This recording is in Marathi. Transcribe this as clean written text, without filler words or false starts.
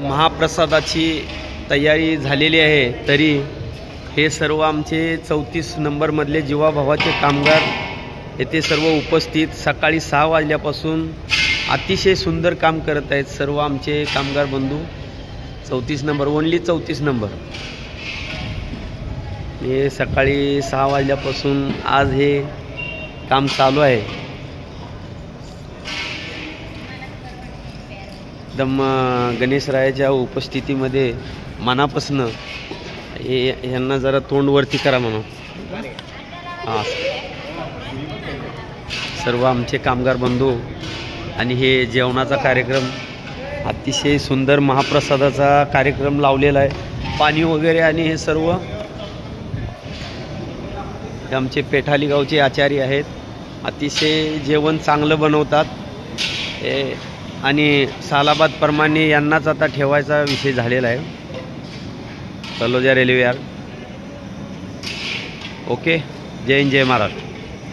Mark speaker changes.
Speaker 1: महाप्रसादाची तयारी झालेली आहे, तरी हे सर्व आमचे 34 नंबरमधले जीवाभावाचे कामगार येथे सर्व उपस्थित सकाळी 6 वाजल्यापासून अतिशय सुंदर काम करत आहेत. सर्व आमचे कामगार बंधू 34 नंबर, ओनली 34 नंबर, हे सकाळी 6 वाजल्यापासून आज हे काम चालू आहे. एकदम गणेशरायाच्या उपस्थितीमध्ये मनापासनं यांना जरा तोंड वरती करा म्हणून. हां, सर्व आमचे कामगार बंधू आणि हे जेवणाचा कार्यक्रम अतिशय सुंदर महाप्रसादाचा कार्यक्रम लावलेला आहे. पाणी वगैरे आणि हे सर्व हे आमचे पेठाली गावचे आचारी आहेत. अतिशय जेवण चांगलं बनवतात आणि सालाबाद प्रमाणे यांनाच आता ठेवायचा विषय झालेला आहे. Taloja railway yard. ओके, जय हिंद, जय महाराष्ट्र.